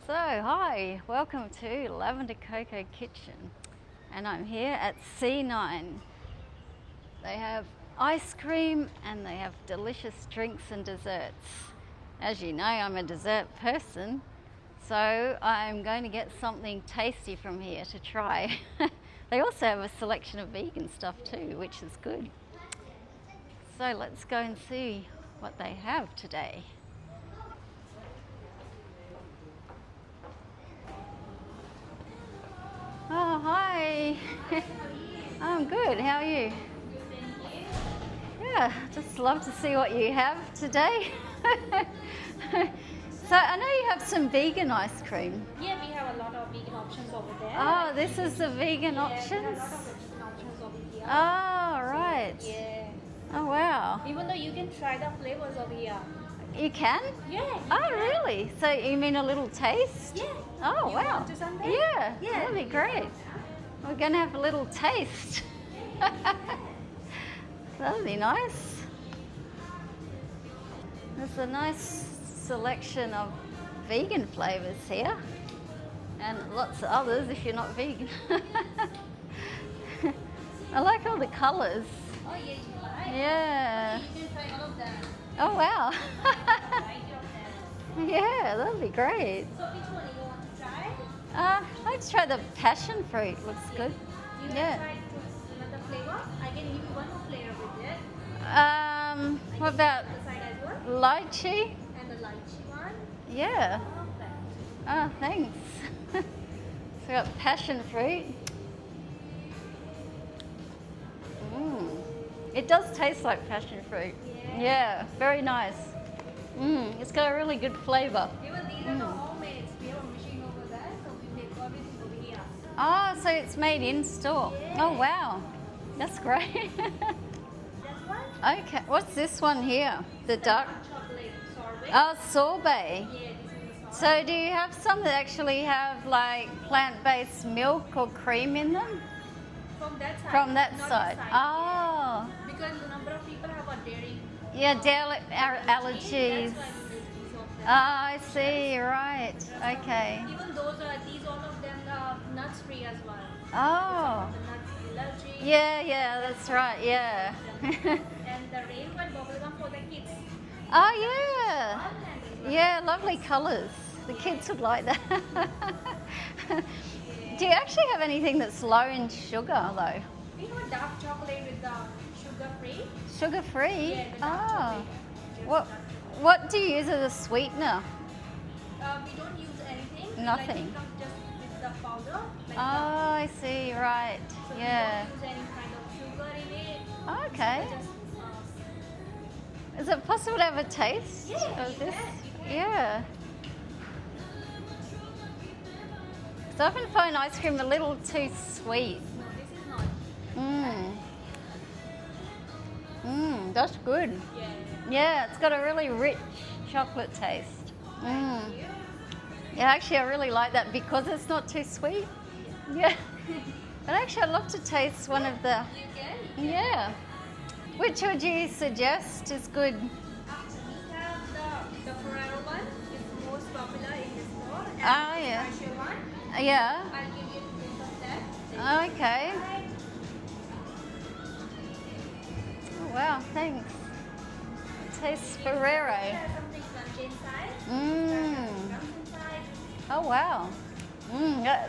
So, hi, welcome to Lavender Coco Kitchen, and I'm here at C9. They have ice cream and they have delicious drinks and desserts. As you know, I'm a dessert person, so I'm going to get something tasty from here to try. They also have a selection of vegan stuff too, which is good. So let's go and see what they have today. Oh, hi. I'm good. How are you? Yeah, just love to see what you have today. So I know you have some vegan ice cream. Yeah, we have a lot of vegan options over there. Oh, this is the vegan options? We have a lot of vegan options over here. Oh, right. Yeah. Oh, wow. Even though you can try the flavors over here. You can? Yeah. Oh, really? So you mean a little taste? Yeah. Oh, You wow. want to something? Yeah, Yeah. that'd be great. We're going to have a little taste. That'd be nice. There's a nice selection of vegan flavours here, and lots of others if you're not vegan. I like all the colours. Oh, yeah, you like? Yeah. You can try all of them. Oh, wow. Variety of them. Yeah, that'd be great. So which one you want to try? Let's try the passion fruit. Looks good. You Yeah. can try another flavor. I can give you one more flavor with it. What about The side as well. lychee? And the lychee one. Yeah. Perfect. Oh, thanks. So we got passion fruit. It does taste like passion fruit. Yeah, very nice. It's got a really good flavour. Even these are the homemade. We have a machine over there, so we make everything over here. Oh, so it's made in store. Yeah. Oh, wow. That's great. That's one. Okay, what's this one here? The dark. Chocolate sorbet. Oh, sorbet. Yeah, this is the sorbet. So do you have some that actually have like plant-based milk or cream in them? From that side. From that not side? this Oh, Because the number of people have a dairy yeah, allergies. That's why we make these of them. Oh, I see, right. Okay. Even these all of them are nuts free as well. Oh, The nuts allergy. yeah, that's right, yeah. And the rainbow bubblegum for the kids. Oh, yeah. All handles. Yeah, lovely colours. The kids would like that. Do you actually have anything that's low in sugar though? We have dark chocolate with the sugar free. Sugar free? Yeah, the dark Oh. chocolate. Just What dark. what do you use as a sweetener? We don't use anything. Nothing. Like it comes just with the powder. Like Oh, I see, right. so Yeah. we don't use any kind of sugar in it. Okay. Just, Is it possible to have a taste Yeah, of you this? can, you can. Yeah. So I often find ice cream a little too sweet. no, this is not. That's good. Yeah. Yeah, it's got a really rich chocolate taste. Thank you. Yeah, actually I really like that because it's not too sweet. Yeah. But actually I'd love to taste one of the, You can. yeah. Which would you suggest is good? We have the Ferrero one. It's most popular in the store. And Ah, the yeah. special one. Yeah. I'll give you a taste of that. Okay. Right. Oh, wow, thanks. Tastes Ferrero. There's something crunchy inside. Mmm. Comes inside. Oh, wow.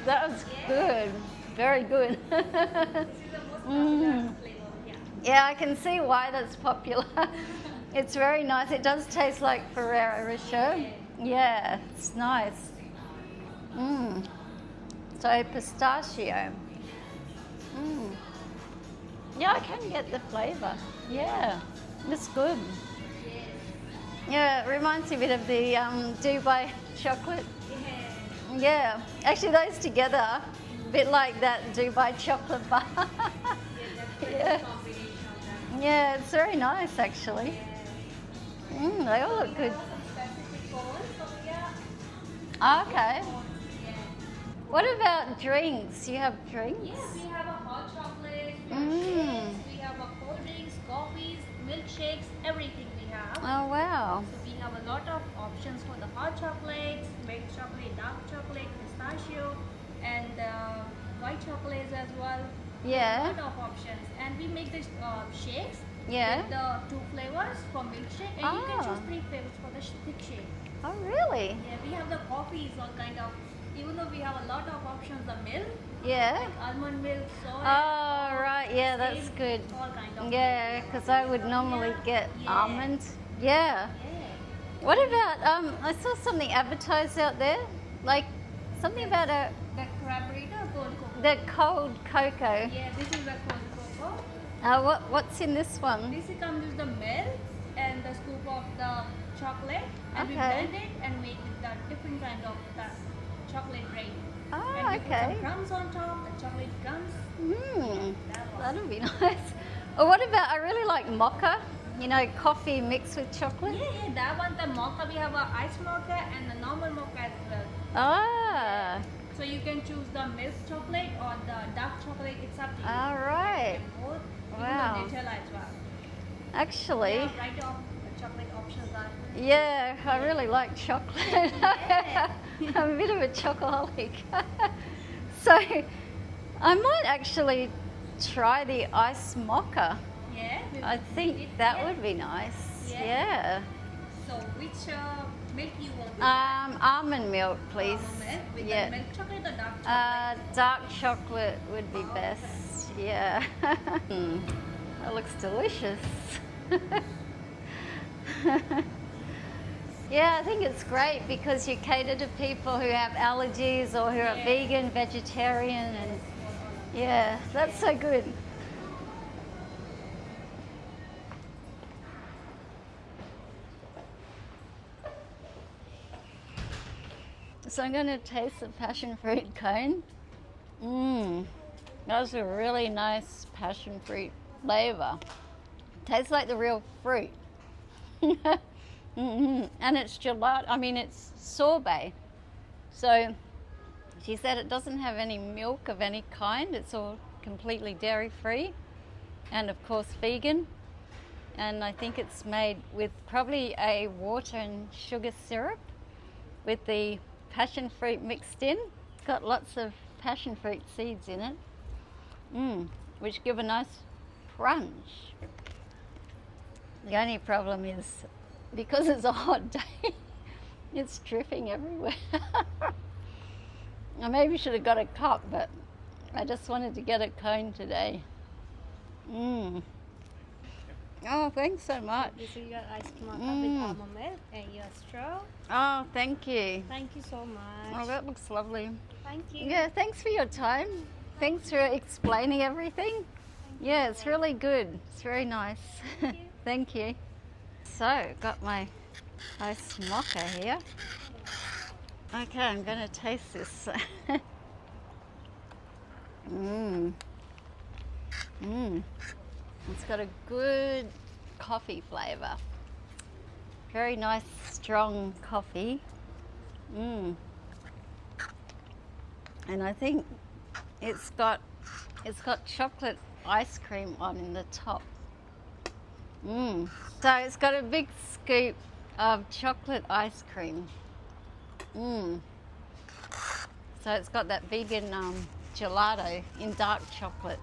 That was good. Very good. This is the most popular flavor. Yeah. Yeah, I can see why that's popular. It's very nice. It does taste like Ferrero Rocher. Yeah, it's nice. So pistachio. Yeah, I can get the flavour. Yeah, it's good. Yeah, it reminds me a bit of the Dubai chocolate. Yeah. Yeah, actually those together, a bit like that Dubai chocolate bar. Yeah, that's the Yeah. combination of them. Yeah, it's very nice actually. They all look good. Some specific cones over here. Okay. Yeah. What about drinks? You have drinks? Yes, we have a hot chocolate, we have Mm. shakes, we have a cold drinks, coffees, milkshakes, everything we have. Oh, wow. So we have a lot of options for the hot chocolates, milk chocolate, dark chocolate. pistachio, and white chocolates as well. Yeah. A lot of options, and we make the shakes Yeah. with the 2 flavors for milkshake, and you can Oh. choose 3 flavors for the thick shake. Oh, really? Yeah, we have the coffees all kind of. Even though we have a lot of options, the milk, Yeah. like almond milk, soy. Oh, right. Yeah, that's skim, good. All kind of. Yeah, because I would normally get Yeah. almonds. Yeah. Yeah. What about, I saw something advertised out there, like something about The crab burrito or cold cocoa? the cold cocoa. Yeah, this is the cold cocoa. What's in this one? This comes with the milk and the scoop of the chocolate, and we Okay. blend it and make it the different kind of the chocolate brain. Oh, And we put okay. some crumbs on top, the chocolate crumbs. Hmm, That one. that'll be nice. Or what about, I really like mocha, you know, coffee mixed with chocolate. Yeah, that one, the mocha, we have a ice mocha and the normal mocha as well. Ah, So you can choose the milk chocolate or the dark chocolate, it's up to you. all right. And both, Wow. even the Nutella as well. Actually, Yeah, right off, the chocolate options are. yeah, I really like chocolate. Yeah. I'm a bit of a chocoholic. So I might actually try the ice mocha. Yeah. we I will think do it. that Yeah. would be nice. Yeah. Yeah. So which milk you want? Almond milk, please. Almond milk with Yeah. the milk chocolate or dark chocolate? Dark chocolate would be Okay. best. Yeah. That looks delicious. Yeah, I think it's great because you cater to people who have allergies or who are Yeah. vegan, vegetarian, and yeah, that's so good. So I'm going to taste the passion fruit cone. That's a really nice passion fruit flavor. Tastes like the real fruit. And it's gelato, I mean it's sorbet. So she said it doesn't have any milk of any kind. It's all completely dairy free and of course vegan. And I think it's made with probably a water and sugar syrup with the passion fruit mixed in. It's got lots of passion fruit seeds in it, which give a nice crunch. The only problem is because it's a hot day, it's dripping everywhere. I maybe should have got a cup, but I just wanted to get a cone today. Oh, thanks so much. This is your iced mocha with almond milk and your straw. Oh, thank you. Thank you so much. Oh, that looks lovely. Thank you. Yeah, thanks for your time. Thanks for explaining everything. Yeah, it's really good. It's very nice. Thank you. So, got my iced mocha here. Okay, I'm going to taste this. It's got a good coffee flavour. Very nice, strong coffee. And I think it's got chocolate ice cream on in the top. So it's got a big scoop of chocolate ice cream. So it's got that vegan gelato in dark chocolate,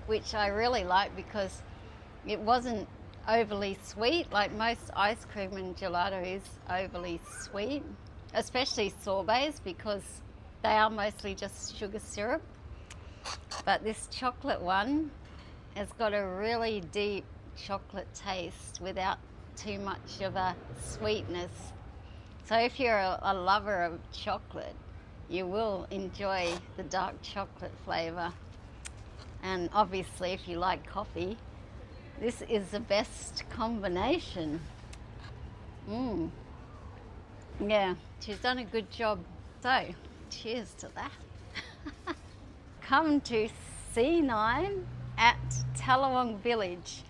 which I really like because it wasn't overly sweet. Like most ice cream and gelato is overly sweet, especially sorbets because they are mostly just sugar syrup. But this chocolate one has got a really deep chocolate taste without too much of a sweetness. So if you're a lover of chocolate, you will enjoy the dark chocolate flavour. And obviously if you like coffee, this is the best combination. Yeah, she's done a good job. So, cheers to that. Come to C9 at Tallawong Village.